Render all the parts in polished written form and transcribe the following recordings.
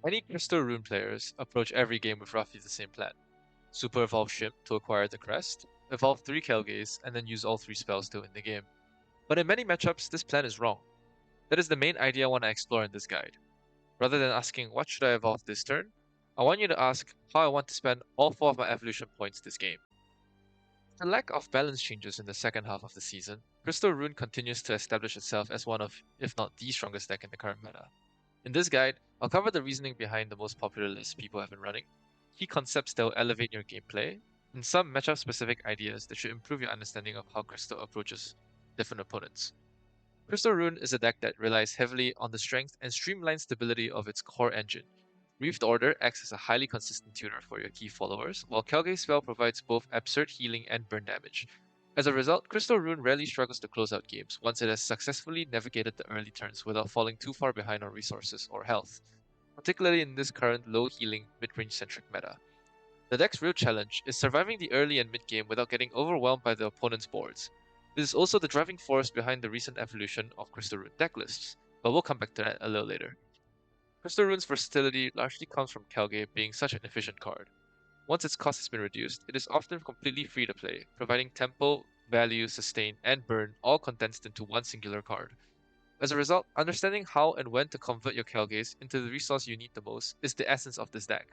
Many Crystal Rune players approach every game with roughly the same plan. Super Evolve Shymm to acquire the crest, evolve 3 Calges, and then use all 3 spells to win the game. But in many matchups, this plan is wrong. That is the main idea I want to explore in this guide. Rather than asking what should I evolve this turn, I want you to ask how I want to spend all 4 of my evolution points this game. The lack of balance changes in the second half of the season, Crystal Rune continues to establish itself as one of, if not the strongest deck in the current meta. In this guide, I'll cover the reasoning behind the most popular lists people have been running, key concepts that will elevate your gameplay, and some matchup-specific ideas that should improve your understanding of how Crystal approaches different opponents. Crystal Rune is a deck that relies heavily on the strength and streamlined stability of its core engine. Reefed Order acts as a highly consistent tutor for your key followers, while Calge's spell provides both absurd healing and burn damage. As a result, Crystal Rune rarely struggles to close out games once it has successfully navigated the early turns without falling too far behind on resources or health, particularly in this current low healing mid-range centric meta. The deck's real challenge is surviving the early and mid-game without getting overwhelmed by the opponent's boards. This is also the driving force behind the recent evolution of Crystal Rune decklists, but we'll come back to that a little later. Crystal Rune's versatility largely comes from Calge being such an efficient card. Once its cost has been reduced, it is often completely free to play, providing tempo, value, sustain, and burn all condensed into one singular card. As a result, understanding how and when to convert your Calges into the resource you need the most is the essence of this deck.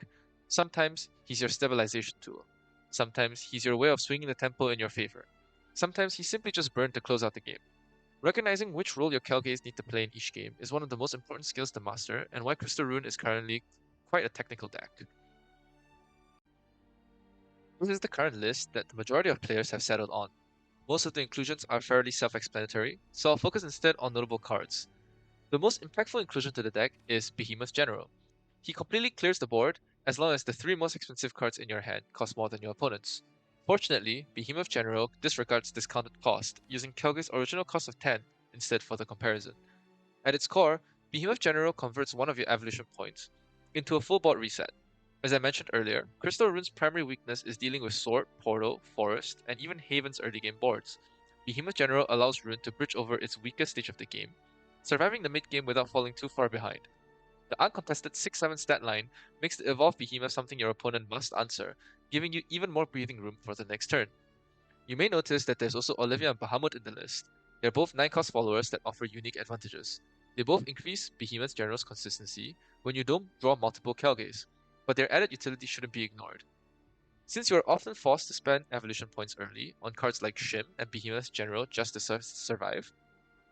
Sometimes he's your stabilization tool. Sometimes he's your way of swinging the tempo in your favor. Sometimes he's simply just burned to close out the game. Recognizing which role your Calges need to play in each game is one of the most important skills to master, and why Crystal Rune is currently quite a technical deck. This is the current list that the majority of players have settled on. Most of the inclusions are fairly self-explanatory, so I'll focus instead on notable cards. The most impactful inclusion to the deck is Behemoth General. He completely clears the board as long as the 3 most expensive cards in your hand cost more than your opponent's. Fortunately, Behemoth General disregards discounted cost, using Calge's original cost of 10 instead for the comparison. At its core, Behemoth General converts one of your evolution points into a full board reset. As I mentioned earlier, Crystal Rune's primary weakness is dealing with Sword, Portal, Forest, and even Haven's early game boards. Behemoth General allows Rune to bridge over its weakest stage of the game, surviving the mid game without falling too far behind. The uncontested 6-7 stat line makes the evolved Behemoth something your opponent must answer, giving you even more breathing room for the next turn. You may notice that there's also Olivia and Bahamut in the list. They're both 9-cost followers that offer unique advantages. They both increase Behemoth General's consistency when you don't draw multiple Calges, but their added utility shouldn't be ignored. Since you are often forced to spend evolution points early on cards like Shymm and Behemoth General just to survive,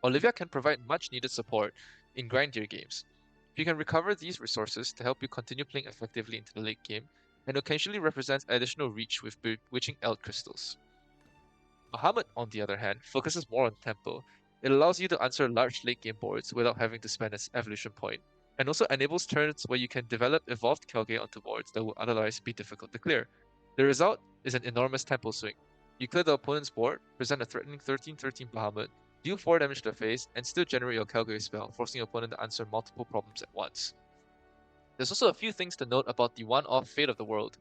Olivia can provide much needed support in grindier games. You can recover these resources to help you continue playing effectively into the late game, and occasionally represents additional reach with Bewitching Eld crystals. Bahamut, on the other hand, focuses more on tempo. It allows you to answer large late game boards without having to spend an evolution point, and also enables turns where you can develop evolved Calge onto boards that would otherwise be difficult to clear. The result is an enormous tempo swing. You clear the opponent's board, present a threatening 13-13 Bahamut, deal 4 damage to the face, and still generate your Calge spell, forcing your opponent to answer multiple problems at once. There's also a few things to note about the one-off Fate of the World.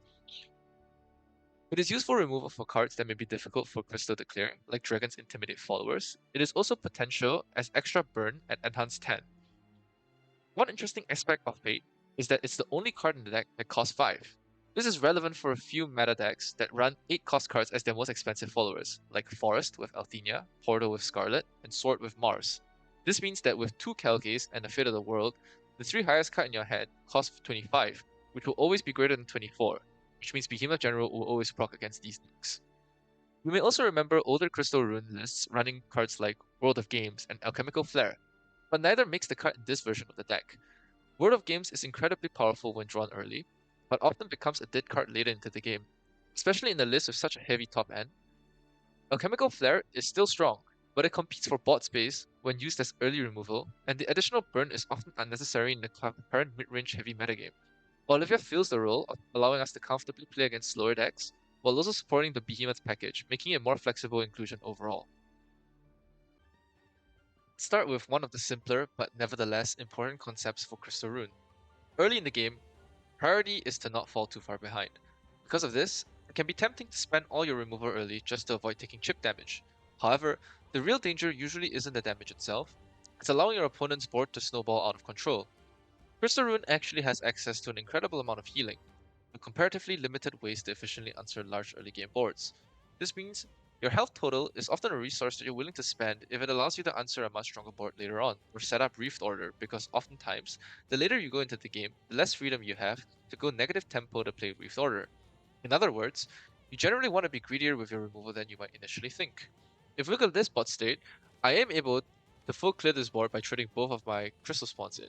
It is used for removal for cards that may be difficult for Crystal to clear, like Dragon's Intimidate followers. It is also potential as extra burn at Enhanced 10. One interesting aspect of Fate is that it's the only card in the deck that costs 5. This is relevant for a few meta decks that run 8 cost cards as their most expensive followers, like Forest with Althenia, Portal with Scarlet, and Sword with Mars. This means that with 2 Calges and a Fate of the World, the 3 highest card in your hand cost 25, which will always be greater than 24, which means Behemoth General will always proc against these decks. You may also remember older Crystal Rune lists running cards like World of Games and Alchemical Flare, but neither makes the cut in this version of the deck. World of Games is incredibly powerful when drawn early, but often becomes a dead card later into the game, especially in a list with such a heavy top end. Alchemical Flare is still strong, but it competes for board space when used as early removal, and the additional burn is often unnecessary in the current mid-range heavy metagame. Olivia fills the role of allowing us to comfortably play against slower decks, while also supporting the Behemoth package, making it a more flexible inclusion overall. Let's start with one of the simpler, but nevertheless important concepts for Crystal Rune. Early in the game, priority is to not fall too far behind. Because of this, it can be tempting to spend all your removal early just to avoid taking chip damage. However, the real danger usually isn't the damage itself, it's allowing your opponent's board to snowball out of control. Crystal Rune actually has access to an incredible amount of healing, but comparatively limited ways to efficiently answer large early game boards. This means your health total is often a resource that you're willing to spend if it allows you to answer a much stronger board later on, or set up Reefed Order, because oftentimes, the later you go into the game, the less freedom you have to go negative tempo to play Reefed Order. In other words, you generally want to be greedier with your removal than you might initially think. If we look at this bot state, I am able to full clear this board by trading both of my crystal spawns in.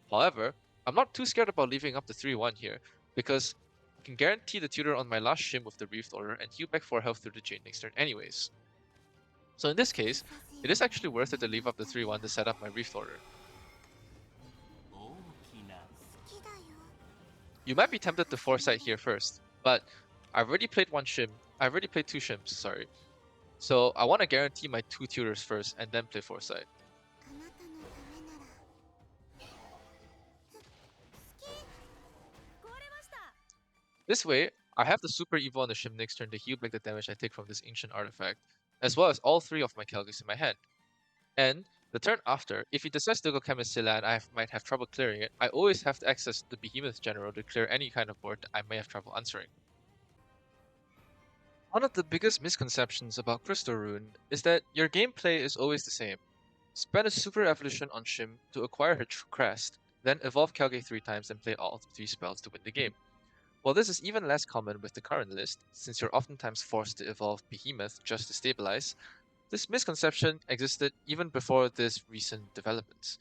However, I'm not too scared about leaving up the 3-1 here, because I can guarantee the tutor on my last Shym with the Reefed Order and heal back 4 health through the Jade next turn anyways. So in this case, it is actually worth it to leave up the 3-1 to set up my Reefed Order. You might be tempted to Foresight here first, but I've already played I've already played 2 Shyms, sorry. So I want to guarantee my 2 tutors first and then play Foresight. This way, I have the Super Evo on the Shymm next turn to heal back the damage I take from this ancient artifact, as well as all 3 of my Calges in my hand. And the turn after, if he decides to go Chemistilla and might have trouble clearing it, I always have to access the Behemoth General to clear any kind of board that I may have trouble answering. One of the biggest misconceptions about Crystal Rune is that your gameplay is always the same. Spend a Super Evolution on Shymm to acquire her crest, then evolve Calge 3 times and play all 3 spells to win the game. While this is even less common with the current list, since you're oftentimes forced to evolve Behemoth just to stabilize, this misconception existed even before this recent developments.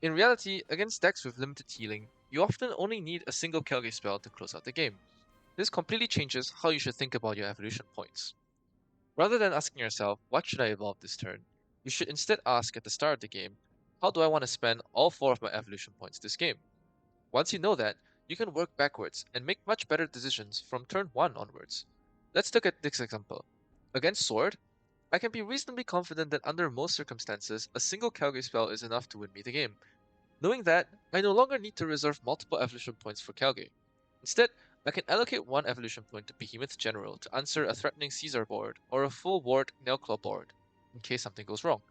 In reality, against decks with limited healing, you often only need a single Calge spell to close out the game. This completely changes how you should think about your evolution points. Rather than asking yourself, what should I evolve this turn, you should instead ask at the start of the game, how do I want to spend all 4 of my evolution points this game? Once you know that, you can work backwards and make much better decisions from turn 1 onwards. Let's look at this example. Against Sword, I can be reasonably confident that under most circumstances, a single Calge spell is enough to win me the game. Knowing that, I no longer need to reserve multiple evolution points for Calge. Instead, I can allocate 1 evolution point to Behemoth General to answer a threatening Caesar board or a full ward Nailclaw board, in case something goes wrong,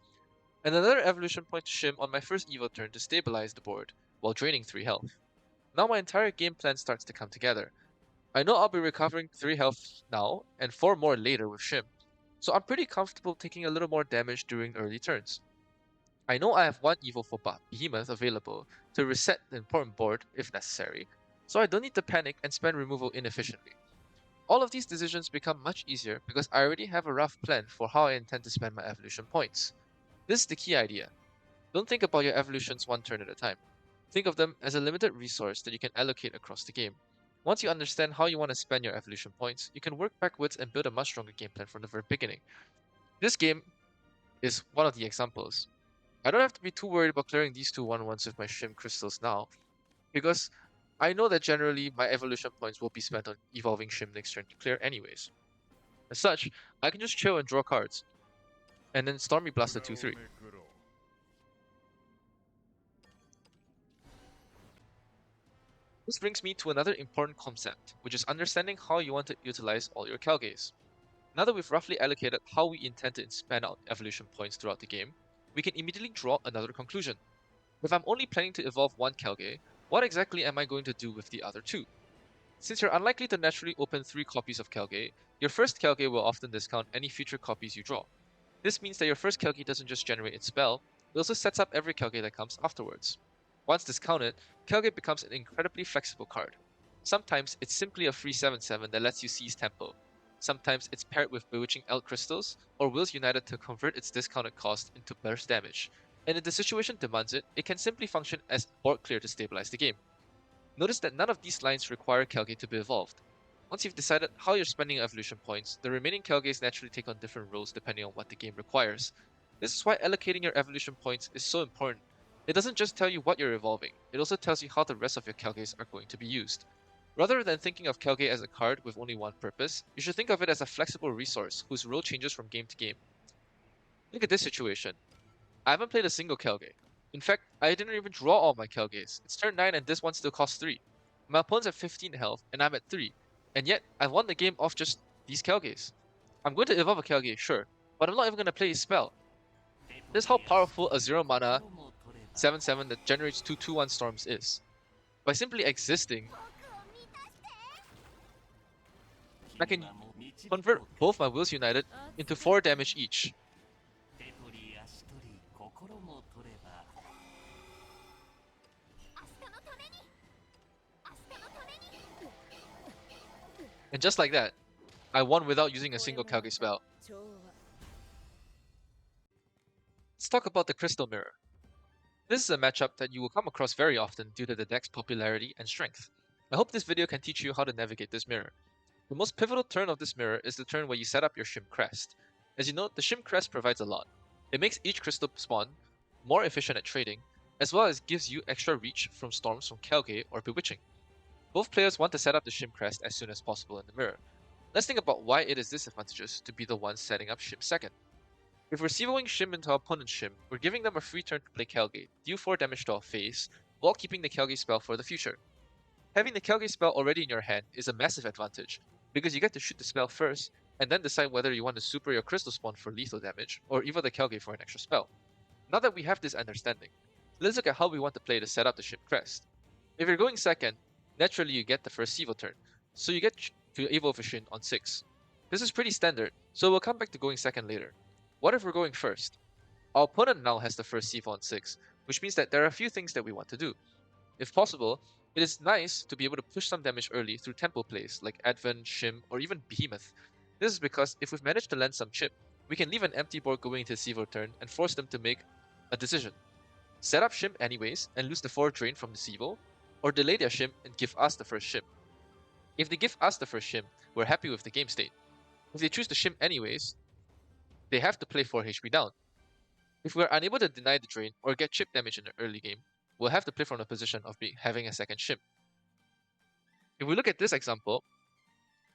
and another evolution point to Shymm on my first Evo turn to stabilize the board, while draining 3 health. Now my entire game plan starts to come together. I know I'll be recovering 3 health now, and 4 more later with Shymm, so I'm pretty comfortable taking a little more damage during early turns. I know I have 1 Evo for Behemoth available to reset the important board if necessary, so I don't need to panic and spend removal inefficiently. All of these decisions become much easier because I already have a rough plan for how I intend to spend my evolution points. This is the key idea. Don't think about your evolutions 1 turn at a time. Think of them as a limited resource that you can allocate across the game. Once you understand how you want to spend your evolution points, you can work backwards and build a much stronger game plan from the very beginning. This game is one of the examples. I don't have to be too worried about clearing these 2 1-1s with my Shymm crystals now, because I know that generally my evolution points will be spent on evolving Shymm next turn to clear anyways. As such, I can just chill and draw cards, and then Stormy Blast the 2-3. This brings me to another important concept, which is understanding how you want to utilize all your Calges. Now that we've roughly allocated how we intend to spend out evolution points throughout the game, we can immediately draw another conclusion. If I'm only planning to evolve 1 Calge, what exactly am I going to do with the other 2? Since you're unlikely to naturally open 3 copies of Calge, your first Calge will often discount any future copies you draw. This means that your first Calge doesn't just generate its spell, it also sets up every Calge that comes afterwards. Once discounted, Calge becomes an incredibly flexible card. Sometimes it's simply a free 7/7 that lets you seize tempo. Sometimes it's paired with Bewitching Elk Crystals, or Wills United to convert its discounted cost into burst damage. And if the situation demands it, it can simply function as board clear to stabilize the game. Notice that none of these lines require Calge to be evolved. Once you've decided how you're spending your evolution points, the remaining Calges naturally take on different roles depending on what the game requires. This is why allocating your evolution points is so important. It doesn't just tell you what you're evolving, it also tells you how the rest of your Calges are going to be used. Rather than thinking of Calge as a card with only one purpose, you should think of it as a flexible resource whose role changes from game to game. Look at this situation. I haven't played a single Calge. In fact, I didn't even draw all my Calges. It's turn 9 and this one still costs 3. My opponent's at 15 health and I'm at 3. And yet, I won the game off just these Calges. I'm going to evolve a Calge, sure, but I'm not even going to play his spell. This is how powerful a 0 mana 7/7 that generates 2 2/1 storms is. By simply existing, I can convert both my Wills United into 4 damage each. And just like that, I won without using a single Calge spell. Let's talk about the Crystal Mirror. This is a matchup that you will come across very often due to the deck's popularity and strength. I hope this video can teach you how to navigate this mirror. The most pivotal turn of this mirror is the turn where you set up your Shymm Crest. As you know, the Shymm Crest provides a lot. It makes each crystal spawn more efficient at trading, as well as gives you extra reach from storms from Calge or Bewitching. Both players want to set up the Shymm Crest as soon as possible in the mirror. Let's think about why it is disadvantageous to be the one setting up Shymm second. If we're Sivoing Shymm into our opponent's Shymm, we're giving them a free turn to play Calge, deal 4 damage to our face, while keeping the Calge spell for the future. Having the Calge spell already in your hand is a massive advantage, because you get to shoot the spell first, and then decide whether you want to super your crystal spawn for lethal damage, or evo the Calge for an extra spell. Now that we have this understanding, let's look at how we want to play to set up the Shymm Crest. If you're going second, naturally you get the first Sivo turn, so you get to Evo Shymm on 6. This is pretty standard, so we'll come back to going second later. What if we're going first? Our opponent now has the first Sivo on 6, which means that there are a few things that we want to do. If possible, it is nice to be able to push some damage early through tempo plays like Advent, Shymm, or even Behemoth. This is because if we've managed to land some chip, we can leave an empty board going into Sivo turn and force them to make a decision. Set up Shymm anyways and lose the 4 drain from the Sivo, or delay their Shymm and give us the first Shymm. If they give us the first Shymm, we're happy with the game state. If they choose to Shymm anyways, they have to play 4 HP down. If we're unable to deny the drain or get chip damage in the early game, we'll have to play from the position of having a second Shymm. If we look at this example,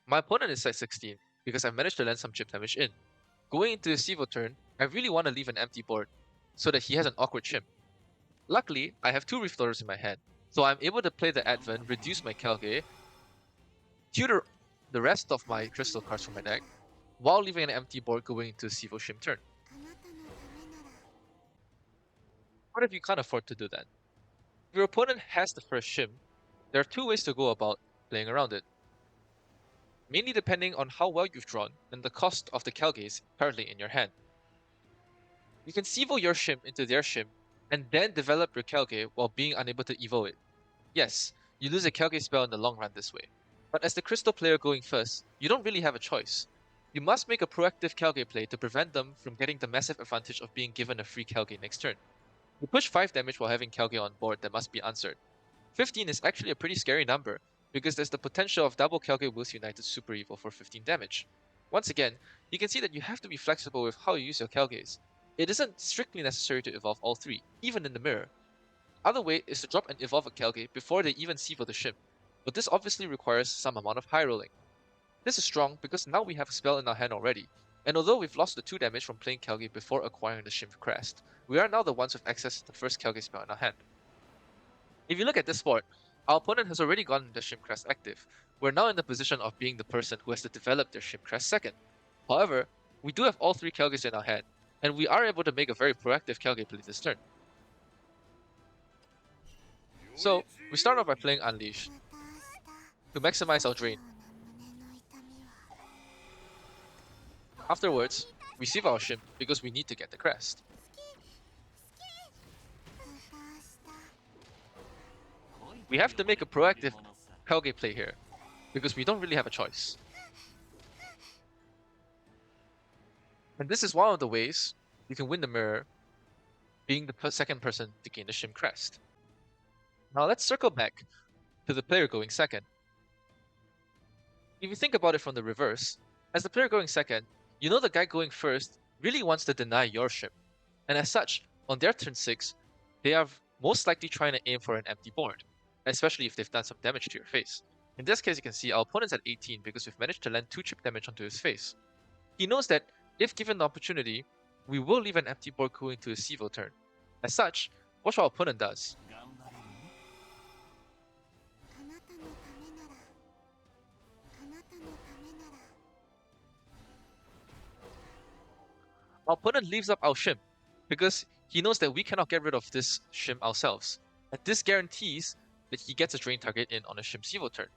my opponent is side 16 because I've managed to land some chip damage in. Going into the Sivo turn, I really want to leave an empty board so that he has an awkward Shymm. Luckily, I have 2 Refloaters in my hand, so I'm able to play the Advent, reduce my Calge, tutor the rest of my crystal cards from my deck, while leaving an empty board going into Sivo Shymm turn. What if you can't afford to do that? If your opponent has the first Shymm, there are 2 ways to go about playing around it. Mainly depending on how well you've drawn and the cost of the Calges currently in your hand. You can Sivo your Shymm into their Shymm, and then develop your Calge while being unable to Evo it. Yes, you lose a Calge spell in the long run this way, but as the crystal player going first, you don't really have a choice. You must make a proactive Calge play to prevent them from getting the massive advantage of being given a free Calge next turn. You push 5 damage while having Calge on board that must be answered. 15 is actually a pretty scary number, because there's the potential of double Calge Wills United Super Evil for 15 damage. Once again, you can see that you have to be flexible with how you use your Calges. It isn't strictly necessary to evolve all 3, even in the mirror. Other way is to drop and evolve a Calge before they even Sivo the Shymm, but this obviously requires some amount of high rolling. This is strong because now we have a spell in our hand already, and although we've lost the 2 damage from playing Calge before acquiring the Shymm Crest, we are now the ones with access to the first Calge spell in our hand. If you look at this board, our opponent has already gotten the Shymm Crest active. We're now in the position of being the person who has to develop their Shymm Crest second. However, we do have all 3 Calges in our hand, and we are able to make a very proactive Calge play this turn. So, we start off by playing Unleash to maximize our drain. Afterwards, we save our Shymm because we need to get the crest. We have to make a proactive Calge play here, because we don't really have a choice. And this is one of the ways you can win the mirror, being the second person to gain the Shymm Crest. Now let's circle back to the player going second. If you think about it from the reverse, as the player going second, you know the guy going first really wants to deny your Shymm, and as such, on their turn 6, they are most likely trying to aim for an empty board, especially if they've done some damage to your face. In this case, you can see our opponent's at 18 because we've managed to land 2 chip damage onto his face. He knows that if given the opportunity, we will leave an empty board going to his Sivo turn. As such, watch what our opponent does. Our opponent leaves up our Shymm because he knows that we cannot get rid of this Shymm ourselves. And this guarantees that he gets a drain target in on a Shymm Evo turn.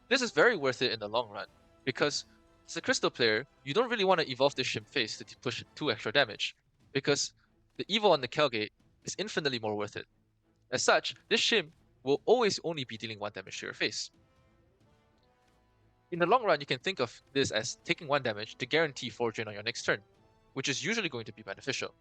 This is very worth it in the long run, because as a Crystal player, you don't really want to evolve this Shymm face to push 2 extra damage, because the Evo on the Calge is infinitely more worth it. As such, this Shymm will always only be dealing 1 damage to your face. In the long run, you can think of this as taking 1 damage to guarantee 4 drain on your next turn, which is usually going to be beneficial.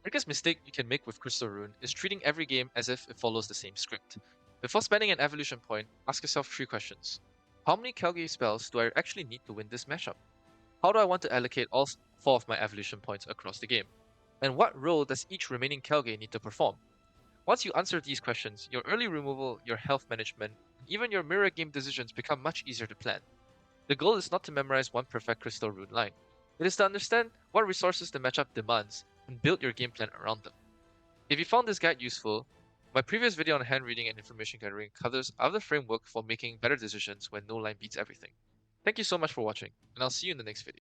The biggest mistake you can make with Crystal Rune is treating every game as if it follows the same script. Before spending an evolution point, ask yourself 3 questions. How many Calge spells do I actually need to win this matchup? How do I want to allocate all 4 of my evolution points across the game? And what role does each remaining Calge need to perform? Once you answer these questions, your early removal, your health management, and even your mirror game decisions become much easier to plan. The goal is not to memorize one perfect Crystal Rune line. It is to understand what resources the matchup demands and build your game plan around them. If you found this guide useful, my previous video on hand reading and information gathering covers other framework for making better decisions when no line beats everything. Thank you so much for watching, and I'll see you in the next video.